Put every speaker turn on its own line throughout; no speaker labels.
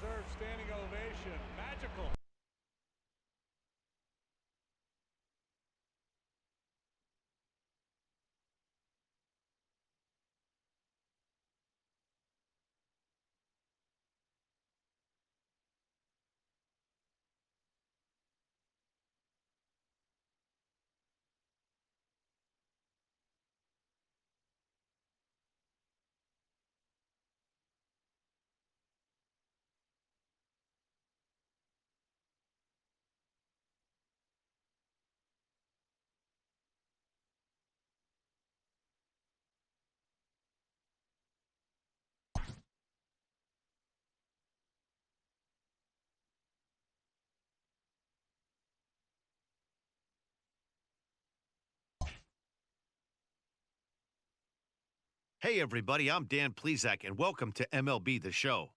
deserved standing ovation. Magical.
Hey, everybody, I'm Dan Plezak, and welcome to MLB The Show.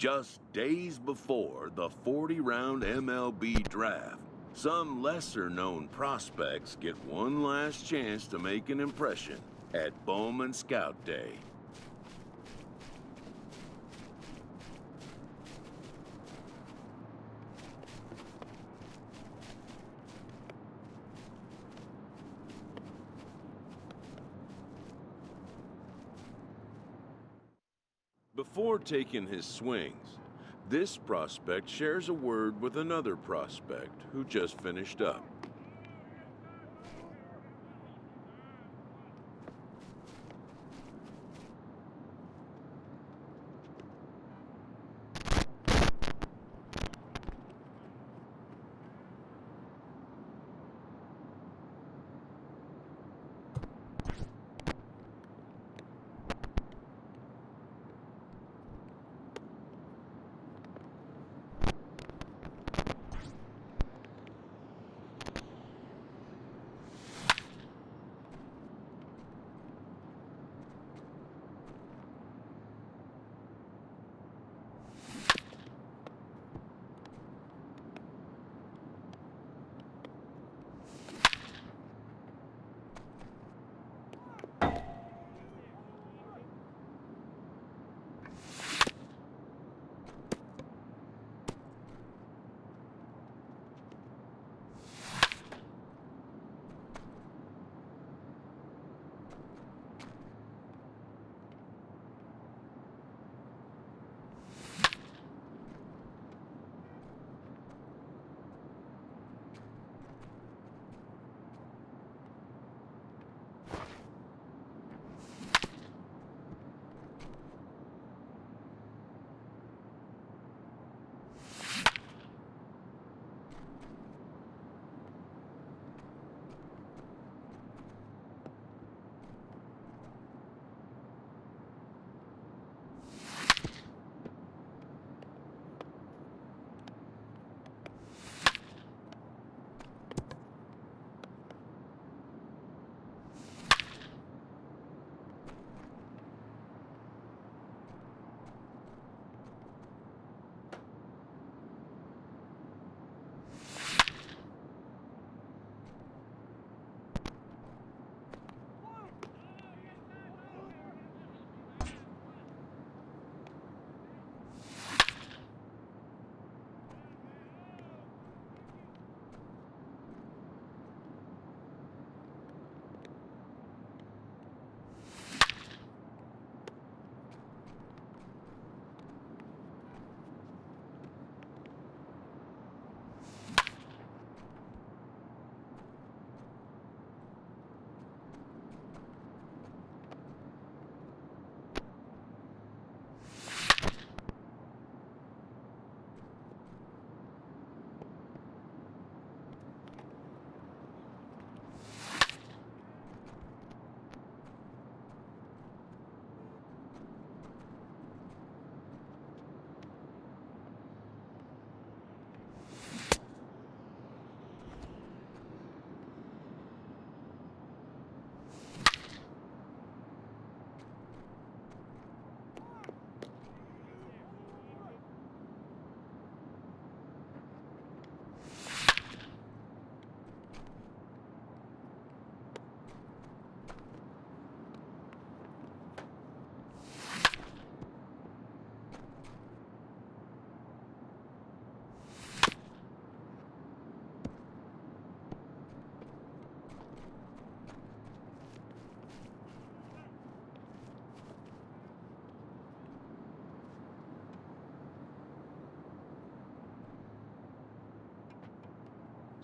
Just days before the 40-round MLB draft, some lesser-known prospects get one last chance to make an impression at Bowman Scout Day. Before taking his swings, this prospect shares a word with another prospect who just finished up.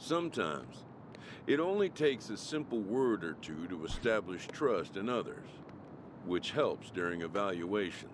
Sometimes, it only takes a simple word or two to establish trust in others, which helps during evaluations.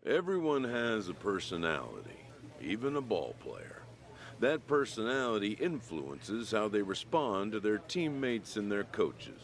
Everyone has a personality, even a ball player. That personality influences how they respond to their teammates and their coaches.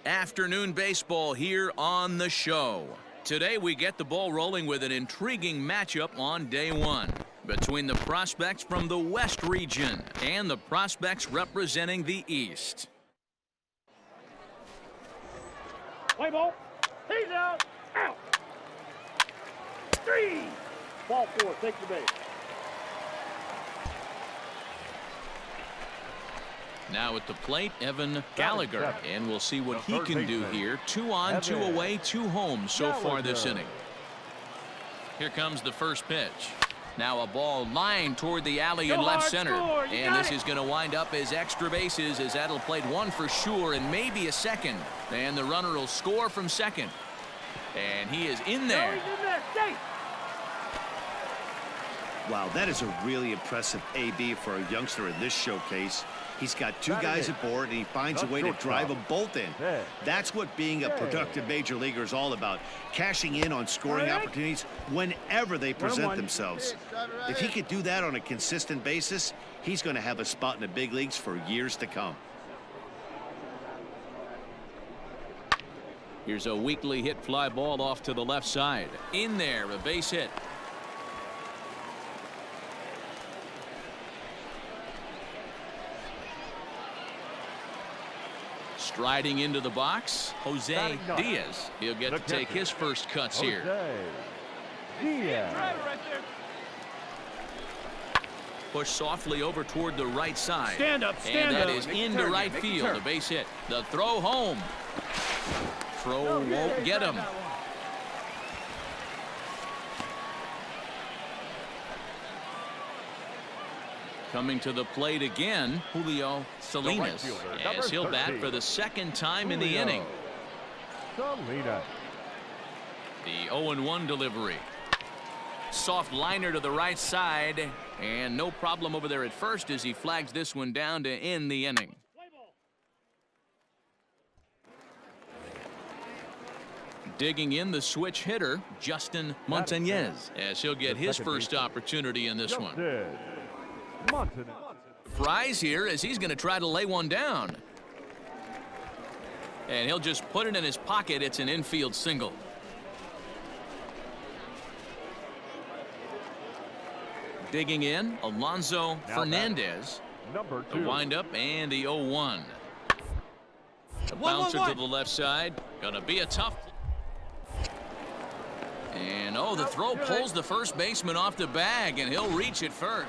Afternoon baseball here on the show. Today we get the ball rolling with an intriguing matchup on day one between the prospects from the West region and the prospects representing the East.
Play ball. He's out. Out. 3. Ball 4. Take the base.
Now at the plate, Evan Gallagher, and we'll see what he can do here. 2 on, 2 away, 2 home so far this inning. Here comes the first pitch. Now a ball lined toward the alley in left center. And this is going to wind up as extra bases, as that'll play 1 for sure and maybe a second. And the runner will score from second. And he is in there.
Wow, that is a really impressive AB for a youngster in this showcase. He's got 2 guys aboard, and he finds a way to drive them both in. That's what being a productive major leaguer is all about, cashing in on scoring opportunities whenever they present themselves. If he could do that on a consistent basis, he's going to have a spot in the big leagues for years to come.
Here's a weakly hit fly ball off to the left side. In there, a base hit. Striding into the box, Jose Diaz. He'll get to take his first cuts here. Push softly over toward the right side.
Stand up.
And that is into right field. A base hit. The throw home. Throw won't get him. Coming to the plate again, Julio Salinas, as he'll bat for the second time in the inning. The 0-1 delivery. Soft liner to the right side, and no problem over there at first as he flags this one down to end the inning. Digging in the switch hitter, Justin Montañez, as he'll get his first opportunity in this one. Fries here as he's going to try to lay one down. And he'll just put it in his pocket. It's an infield single. Digging in, Alonso Fernandez. The windup and the 0-1. The bouncer to the left side. Going to be a tough. And the throw pulls the first baseman off the bag, and he'll reach it first.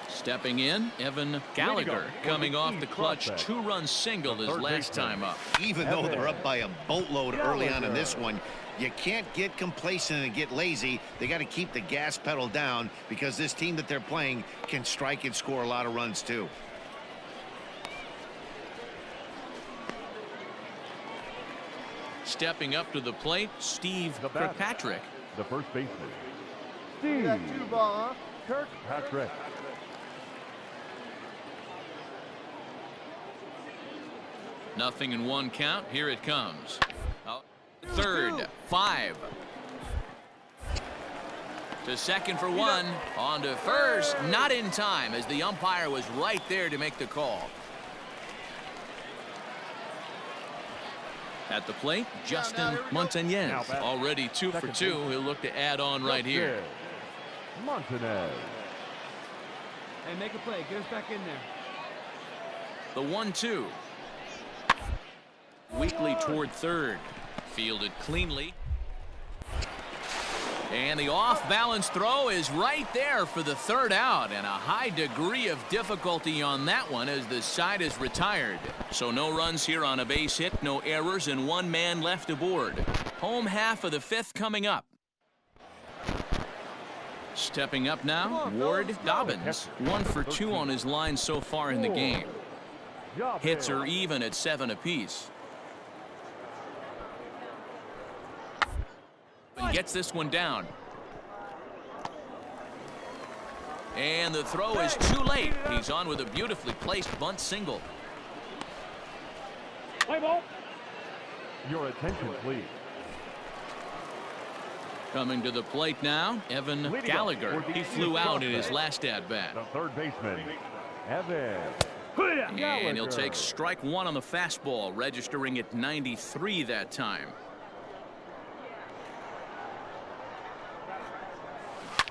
Stepping in, Evan Gallagher, coming off the clutch 2-run single his last time up.
Even though they're up by a boatload early on in this one, You can't get complacent and get lazy. They got to keep the gas pedal down because this team that they're playing can strike and score a lot of runs too.
Stepping up to the plate, Steve Kirkpatrick.
The first baseman, Steve Kirkpatrick.
Nothing in one count. Here it comes. Third, 5. To second for 1. On to first. Not in time as the umpire was right there to make the call. At the plate, Justin Montañez. Already 2 for 2. He'll look to add on right here.
Montañez.
Hey, make a play. Get us back in there.
The 1-2. Weakly toward third. Fielded cleanly. And the off-balance throw is right there for the third out, and a high degree of difficulty on that one as the side is retired. So no runs here on a base hit, no errors, and 1 man left aboard. Home half of the 5th coming up. Stepping up now, Ward Dobbins. 1 for 2 on his line so far in the game. Hits are even at 7 apiece. And gets this one down. And the throw is too late. He's on with a beautifully placed bunt single.
Play ball.
Your attention, please.
Coming to the plate now, Evan Gallagher. He flew out in his last at-bat.
The third baseman, Evan.
And he'll take strike 1 on the fastball, registering at 93 that time.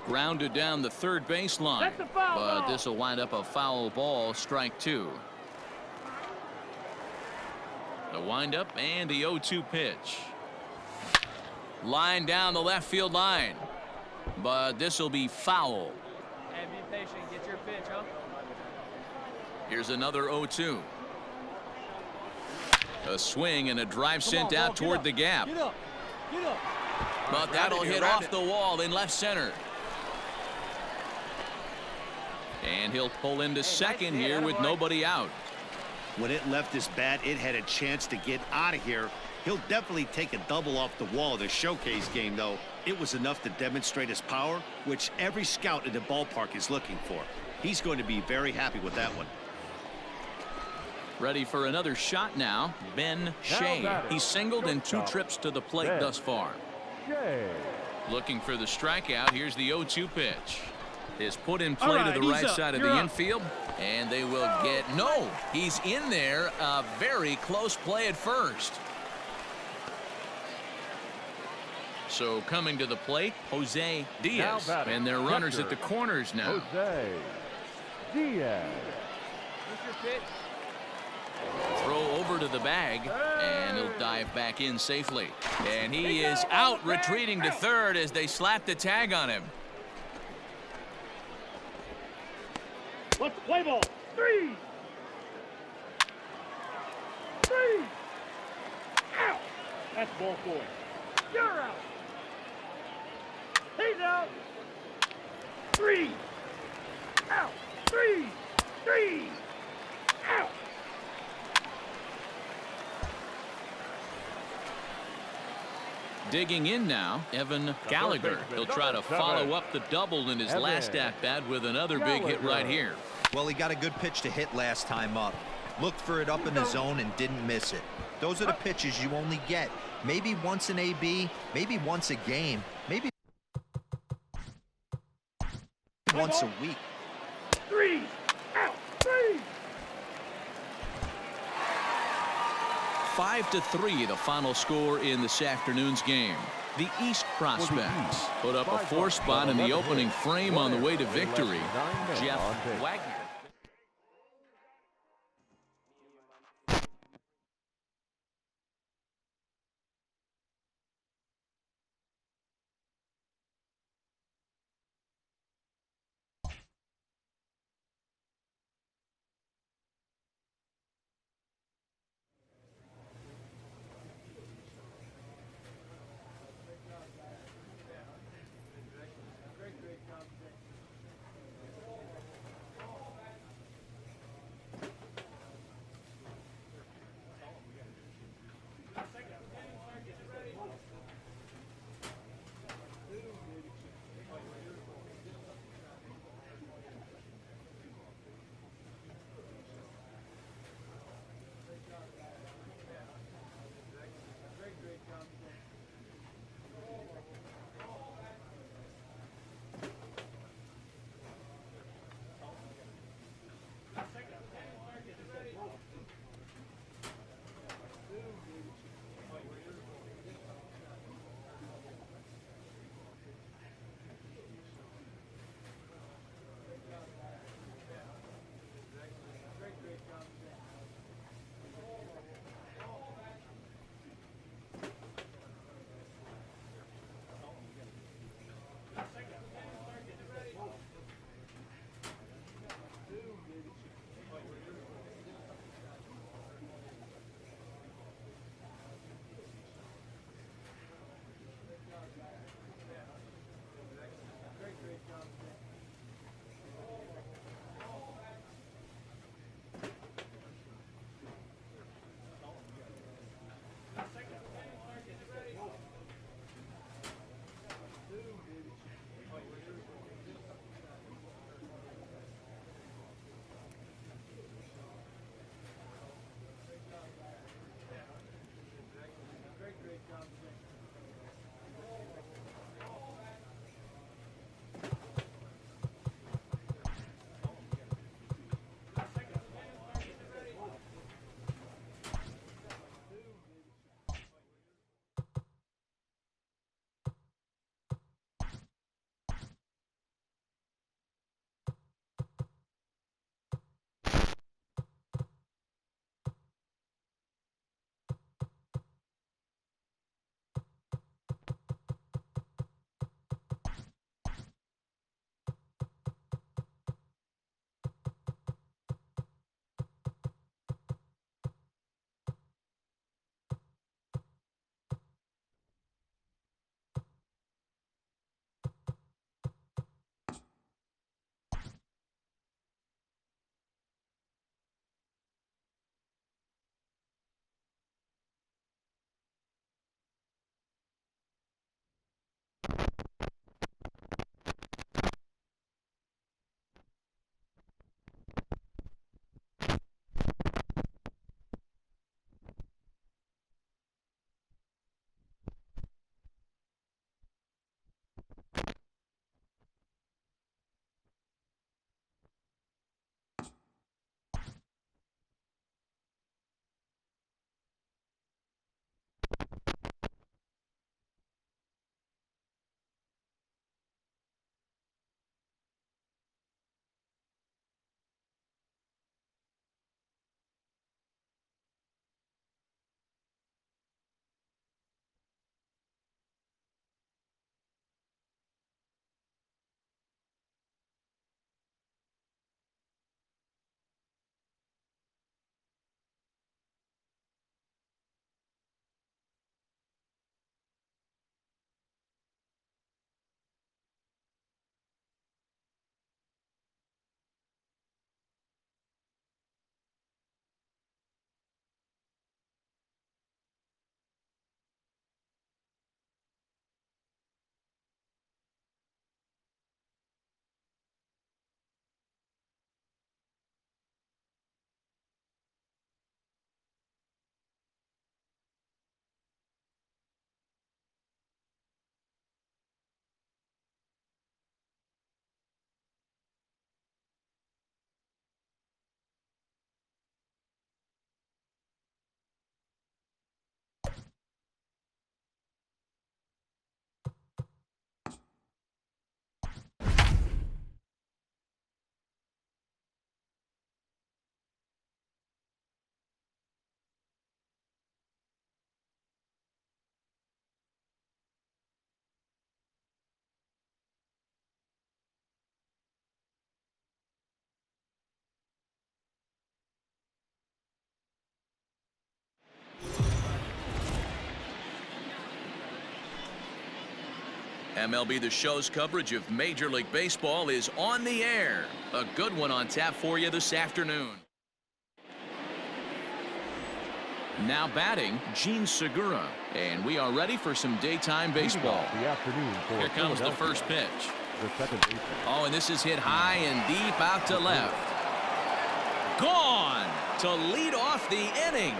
Grounded down the third baseline, but this will wind up a foul ball, strike 2. The windup and the 0-2 pitch. Line down the left field line, but this will be foul.
Hey, be patient. Get your pitch, huh?
Here's another 0-2. A swing and a drive sent out toward the gap.
Get up. Get up.
But that'll hit off the wall in left center. And he'll pull into second here with nobody out.
When it left his bat, it had a chance to get out of here. He'll definitely take a double off the wall in the showcase game, though. It was enough to demonstrate his power, which every scout in the ballpark is looking for. He's going to be very happy with that one.
Ready for another shot now, Ben Shea. He's singled in 2 trips to the plate thus far. Looking for the strikeout. Here's the 0-2 pitch. Is put in play to the right side of the infield, and they will get no. He's in there. A very close play at first. So coming to the plate, Jose Diaz, and their runners at the corners now.
Jose Diaz.
Throw over to the bag, and he'll dive back in safely. And he is out, retreating to third as they slap the tag on him.
Let's play ball. 3. 3. Out. That's ball 4. You're out. He's out. 3. Out. 3. 3. Out.
Digging in now, Evan Gallagher. He'll try to follow up the double in his last at-bat with another big hit right here.
Well, he got a good pitch to hit last time up. Looked for it up in the zone and didn't miss it. Those are the pitches you only get. Maybe once an AB, maybe once a game, maybe once a week.
3. Out. 3.
5-3, the final score in this afternoon's game. The East prospects put up a 4 spot in the opening frame on the way to victory. Jeff Wagner. MLB The Show's coverage of Major League Baseball is on the air. A good one on tap for you this afternoon. Now batting, Gene Segura. And we are ready for some daytime baseball. Here comes the first pitch. Oh, and this is hit high and deep out to left. Gone to lead off the inning.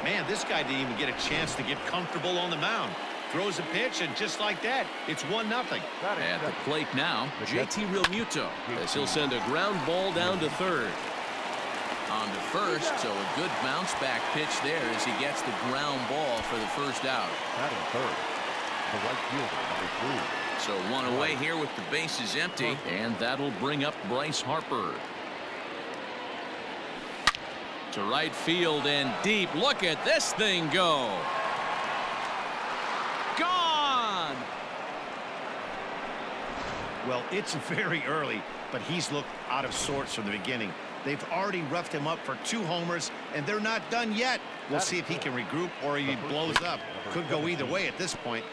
Man, this guy didn't even get a chance to get comfortable on the mound. Throws a pitch, and just like that, it's 1-0.
At the plate now, JT Realmuto, as he'll send a ground ball down to third. On to first, so a good bounce back pitch there as he gets the ground ball for the first out. So one away here with the bases empty, and that'll bring up Bryce Harper. To right field and deep. Look at this thing go. Gone.
Well, it's very early, but he's looked out of sorts from the beginning. They've already roughed him up for 2 homers, and they're not done yet. We'll see if he can regroup or he blows up. Could go either way at this point.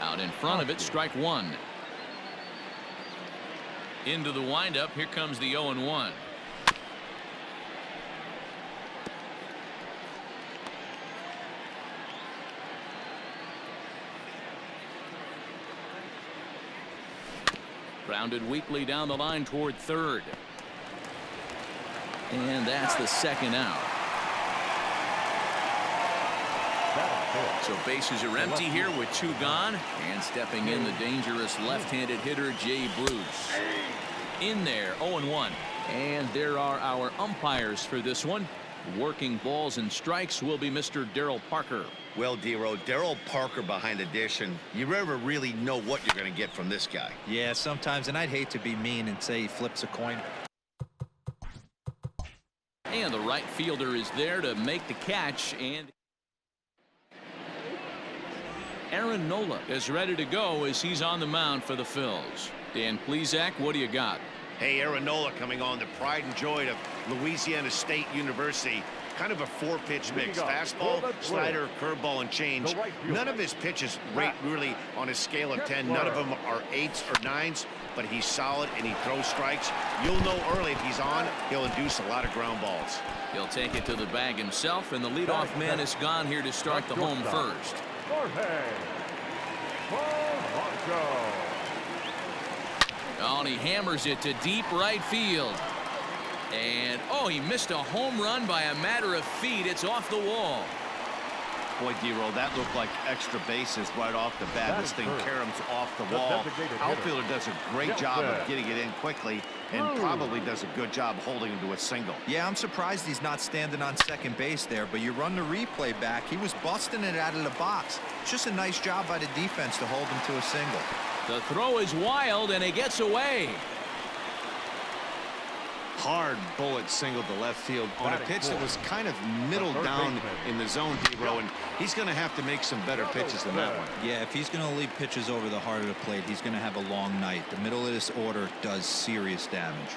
Out in front of it, strike one. Into the windup, here comes the 0-1. Grounded weakly down the line toward third. And that's the second out. So bases are empty here with 2 gone. And stepping in the dangerous left-handed hitter, Jay Bruce. In there, 0-1. And there are our umpires for this one. Working balls and strikes will be Mr. Darryl Parker.
Well, D-Row, Darryl Parker behind the dish, and you never really know what you're going to get from this guy.
Yeah, sometimes, and I'd hate to be mean and say he flips a coin.
And the right fielder is there to make the catch, and Aaron Nola is ready to go as he's on the mound for the Phils. Dan Plesac, what do you got?
Hey, Aaron Nola coming on, the pride and joy of Louisiana State University. Kind of a 4-pitch mix. Fastball, slider, curveball, and change. None of his pitches rate really on a scale of 10. None of them are 8s or 9s, but he's solid and he throws strikes. You'll know early if he's on, he'll induce a lot of ground balls.
He'll take it to the bag himself, and the leadoff man is gone here to start the home first. Oh, and he hammers it to deep right field. And, oh, he missed a home run by a matter of feet. It's off the wall.
Boy, D-Roll, that looked like extra bases right off the bat. This thing caroms off the wall. Outfielder does a great job of getting it in quickly and probably does a good job holding him to a single.
Yeah, I'm surprised he's not standing on second base there, but you run the replay back. He was busting it out of the box. It's just a nice job by the defense to hold him to a single.
The throw is wild, and it gets away.
Hard bullet single to left field on a pitch that was kind of middle down in the zone, D-Row, and he's going to have to make some better pitches than that one.
Yeah, if he's going to leave pitches over the heart of the plate, he's going to have a long night. The middle of this order does serious damage.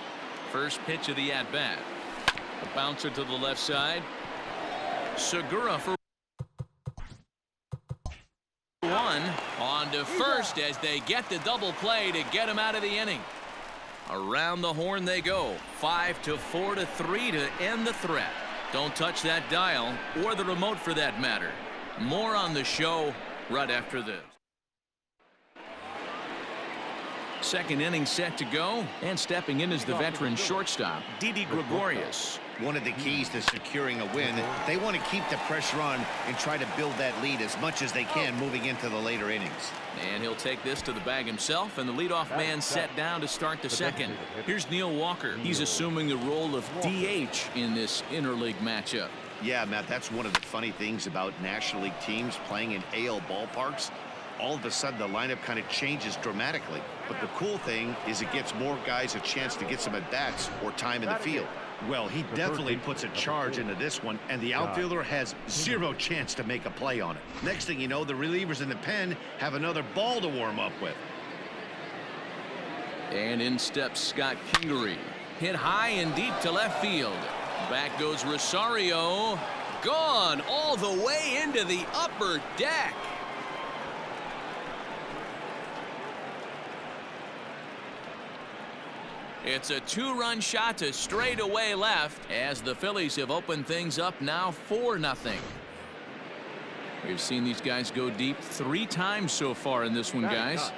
First pitch of the at-bat. A bouncer to the left side. Segura for one. On to first as they get the double play to get him out of the inning. Around the horn they go. 5-4-3 to end the threat. Don't touch that dial or the remote for that matter. More on the show right after this. Second inning set to go, and stepping in is the veteran shortstop, Didi Gregorius.
One of the keys to securing a win, they want to keep the pressure on and try to build that lead as much as they can moving into the later innings.
And he'll take this to the bag himself, and the leadoff man set down to start the second. Here's Neil Walker. He's assuming the role of DH in this interleague matchup.
Yeah, Matt, that's one of the funny things about National League teams playing in AL ballparks. All of a sudden, the lineup kind of changes dramatically. But the cool thing is it gets more guys a chance to get some at-bats or time in the field. Well, he definitely puts a charge into this one, and the outfielder has zero chance to make a play on it. Next thing you know, the relievers in the pen have another ball to warm up with.
And in steps Scott Kingery. Hit high and deep to left field. Back goes Rosario. Gone all the way into the upper deck. It's a 2-run shot to straightaway left as the Phillies have opened things up now 4-0. We've seen these guys go deep 3 times so far in this one, guys.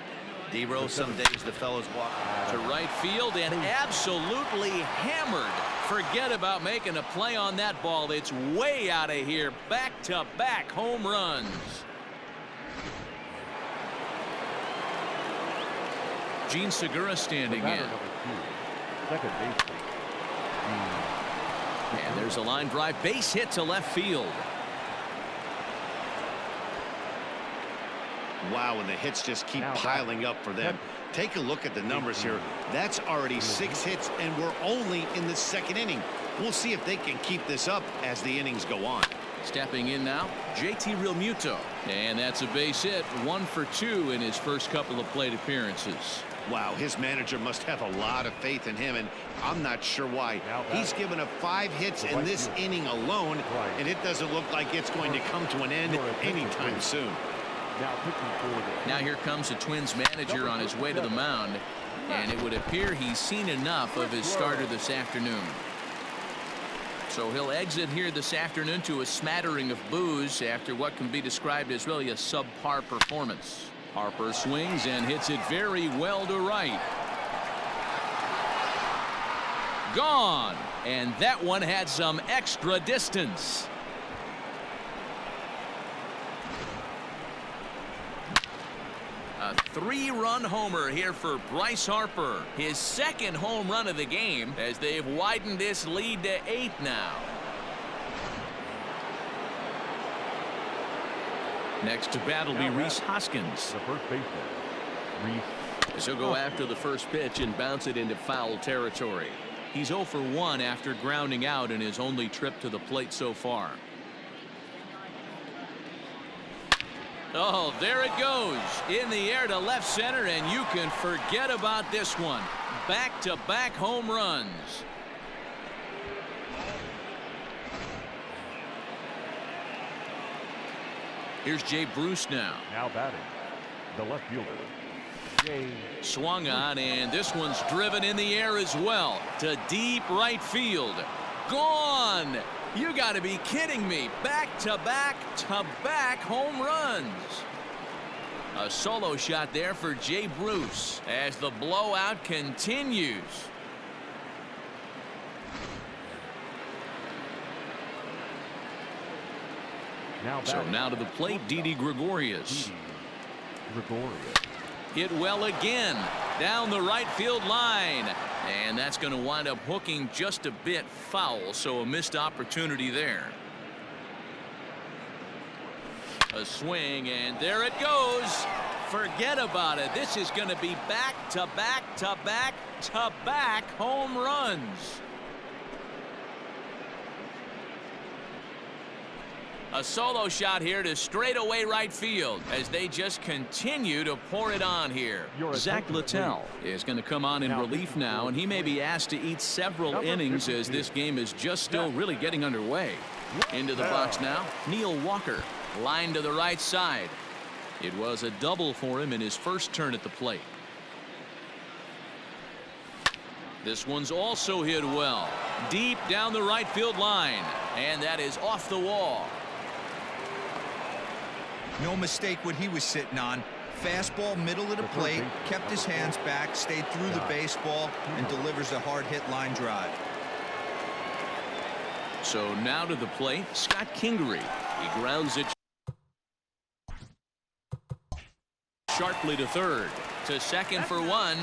D-Rose, some days the fellows walk
To right field and absolutely hammered. Forget about making a play on that ball. It's way out of here. Back-to-back home runs. Gene Segura standing in.
Second base.
And there's a line drive base hit to left field.
Wow, and the hits just keep piling up for them. Take a look at the numbers here. That's already 6 hits, and we're only in the 2nd inning. We'll see if they can keep this up as the innings go on.
Stepping in now, JT Realmuto. And that's a base hit, 1 for 2 in his first couple of plate appearances.
Wow, his manager must have a lot of faith in him, and I'm not sure why. He's given up 5 hits in this inning alone, and it doesn't look like it's going to come to an end anytime soon.
Now here comes the Twins manager on his way to the mound, and it would appear he's seen enough of his starter this afternoon. So he'll exit here this afternoon to a smattering of boos after what can be described as really a subpar performance. Harper swings and hits it very well to right. Gone, and that one had some extra distance. A 3-run homer here for Bryce Harper. His 2nd home run of the game as they've widened this lead to 8 now. Next to bat will be Rhys Hoskins.
The first baseman, Rhys.
He'll go after the first pitch and bounce it into foul territory. He's 0 for 1 after grounding out in his only trip to the plate so far. Oh, there it goes in the air to left center, and you can forget about this one. Back-to-back home runs. Here's Jay Bruce now.
Now batting, the left fielder, Jay.
Swung on, and this one's driven in the air as well to deep right field. Gone. You got to be kidding me. Back-to-back home runs. A solo shot there for Jay Bruce as the blowout continues. Now to the plate, Didi Gregorius. Hit well again down the right field line, and that's going to wind up hooking just a bit foul, so a missed opportunity there. A swing, and there it goes. Forget about it. This is going to be back-to-back home runs. A solo shot here to straightaway right field as they just continue to pour it on here. Zach Littell is going to come on in relief now, and he may be asked to eat several innings as this game is just still really getting underway. Into the box now, Neil Walker, line to the right side. It was a double for him in his first turn at the plate. This one's also hit well, deep down the right field line, and that is off the wall.
No mistake what he was sitting on. Fastball middle of the plate, kept his hands back, stayed through the baseball, and delivers a hard hit line drive.
So now to the plate, Scott Kingery. He grounds it sharply to third. To second for 1.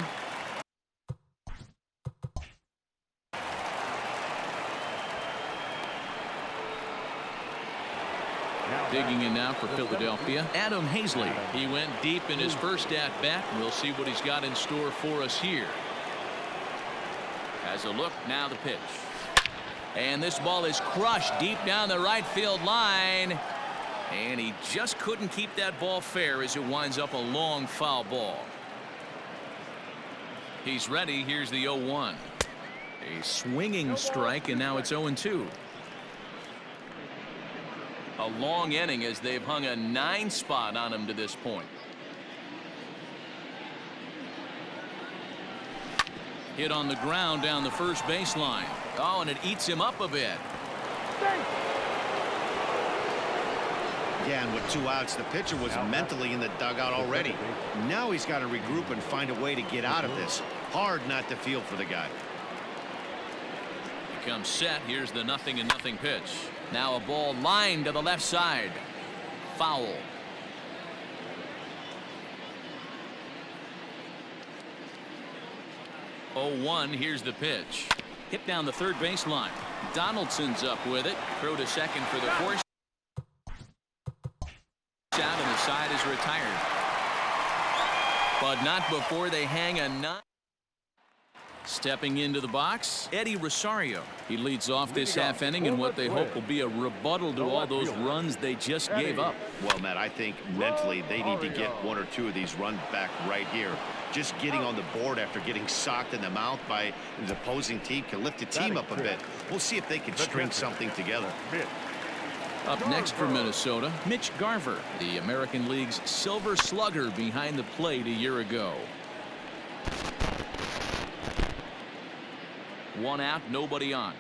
Digging in now for Philadelphia, Adam Hazley. He went deep in his first at-bat. We'll see what he's got in store for us here. As a look, now the pitch. And this ball is crushed deep down the right field line. And he just couldn't keep that ball fair as it winds up a long foul ball. He's ready. Here's the 0-1. A swinging strike, and now it's 0-2. A long inning as they've hung a 9 spot on him to this point. Hit on the ground down the first baseline. Oh, and it eats him up a bit.
Yeah, and with 2 outs, the pitcher was mentally in the dugout already. Now he's got to regroup and find a way to get out of this. Hard not to feel for the guy.
Becomes set. Here's the 0-0 pitch. Now a ball lined to the left side. Foul. Oh, 1. Here's the pitch. Hit down the third baseline. Donaldson's up with it. Throw to second for the force out, and the side is retired. But not before they hang a 9. Stepping into the box, Eddie Rosario. He leads off this half inning in what they hope will be a rebuttal to all those runs they just gave up.
Well, Matt, I think mentally they need to get 1 or 2 of these runs back right here. Just getting on the board after getting socked in the mouth by the opposing team can lift the team up a bit. We'll see if they can string something together.
Up next for Minnesota, Mitch Garver, the American League's Silver Slugger behind the plate a year ago. 1 out, nobody on.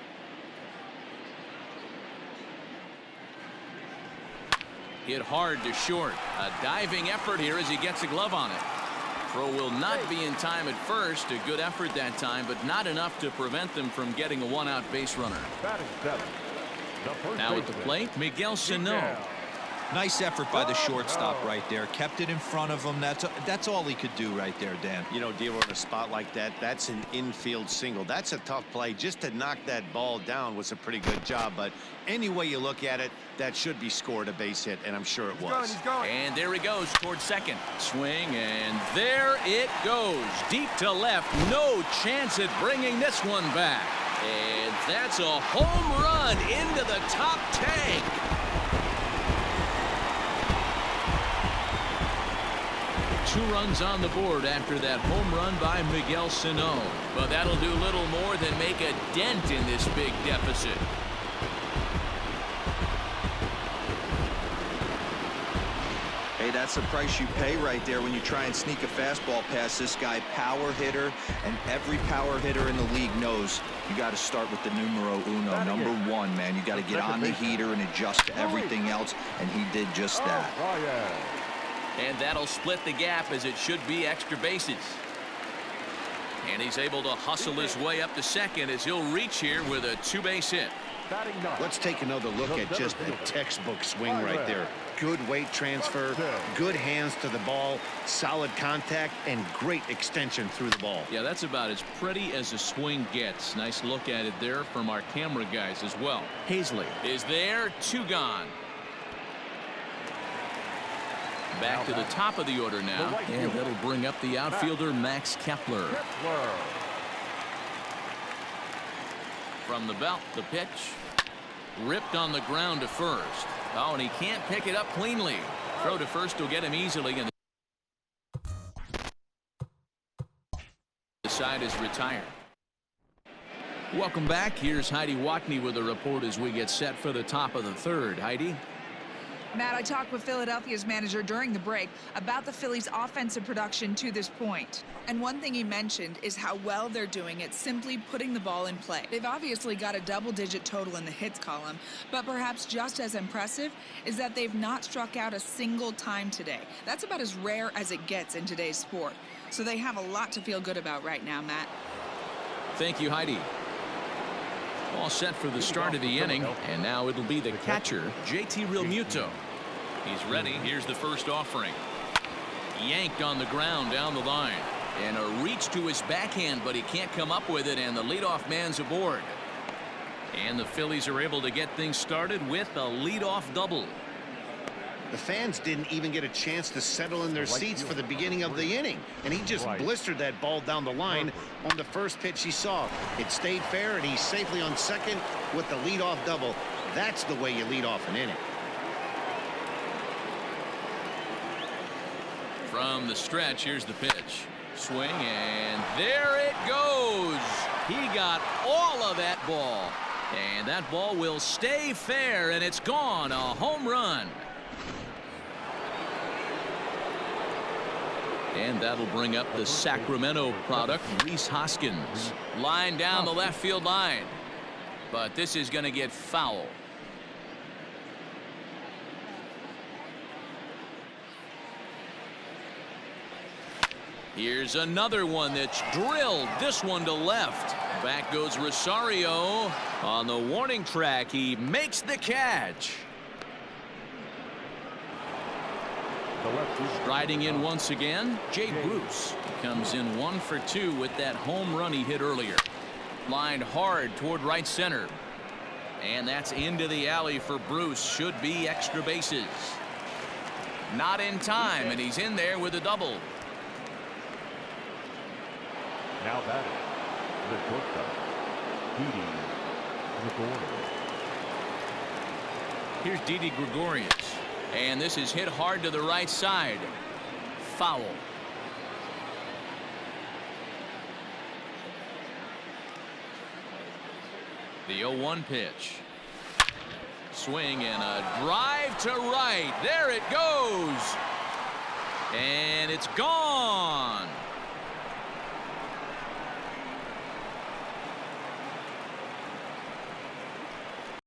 Hit hard to short. A diving effort here as he gets a glove on it. Throw will not be in time at first. A good effort that time, but not enough to prevent them from getting a 1-out base runner. Now at the plate, Miguel Sano.
Nice effort by the shortstop right there. Kept it in front of him. That's all he could do right there, Dan.
You know, dealer in a spot like that, that's an infield single. That's a tough play. Just to knock that ball down was a pretty good job. But any way you look at it, that should be scored a base hit, and I'm sure it was.
He's going.
And there he goes towards second. Swing, and there it goes. Deep to left. No chance at bringing this one back. And that's a home run into the top tank. Two runs on the board after that home run by Miguel Sano. But that'll do little more than make a dent in this big deficit.
Hey, that's the price you pay right there when you try and sneak a fastball past this guy. Power hitter, and every power hitter in the league knows you got to start with the numero uno, number 1, man. You got to get on the heater and adjust to everything else, and he did just that.
And that'll split the gap, as it should be extra bases. And he's able to hustle his way up to second as he'll reach here with a 2-base hit.
Let's take another look at just a textbook swing right there. Good weight transfer, good hands to the ball, solid contact, and great extension through the ball.
Yeah, that's about as pretty as a swing gets. Nice look at it there from our camera guys as well. Hazley is there, 2 gone. Back to the top of the order now, and that'll bring up the outfielder Max Kepler. From the belt, the pitch. Ripped on the ground to first. Oh, and he can't pick it up cleanly. Throw to first will get him easily, and the side is retired. Welcome back. Here's Heidi Watney with a report as we get set for the top of the third. Heidi?
Matt, I talked with Philadelphia's manager during the break about the Phillies' offensive production to this point. And one thing he mentioned is how well they're doing at simply putting the ball in play. They've obviously got a double-digit total in the hits column, but perhaps just as impressive is that they've not struck out a single time today. That's about as rare as it gets in today's sport. So they have a lot to feel good about right now, Matt.
Thank you, Heidi. All set for the start of the inning, and now it'll be the catcher, JT Realmuto. He's ready. Here's the first offering. Yanked on the ground down the line. And a reach to his backhand, but he can't come up with it, and the leadoff man's aboard. And the Phillies are able to get things started with a leadoff double.
The fans didn't even get a chance to settle in their seats for the beginning of the inning, and he just blistered that ball down the line on the first pitch he saw. It stayed fair, and he's safely on second with the leadoff double. That's the way you lead off an inning.
From the stretch, here's the pitch. Swing, and there it goes. He got all of that ball, and that ball will stay fair, and it's gone. A home run. And that'll bring up the Sacramento product, Rhys Hoskins. Line down the left field line. But this is going to get foul. Here's another one that's drilled. This one to left. Back goes Rosario. On the warning track, he makes the catch. Striding in once again, Jay Bruce. Comes in 1 for 2 with that home run he hit earlier. Lined hard toward right center. And that's into the alley for Bruce. Should be extra bases. Not in time, and he's in there with a double.
Now batting, the shortstop, Didi Gregorius.
Here's Didi Gregorius. And this is hit hard to the right side. Foul. The 0-1 pitch. Swing and a drive to right. There it goes. And it's gone.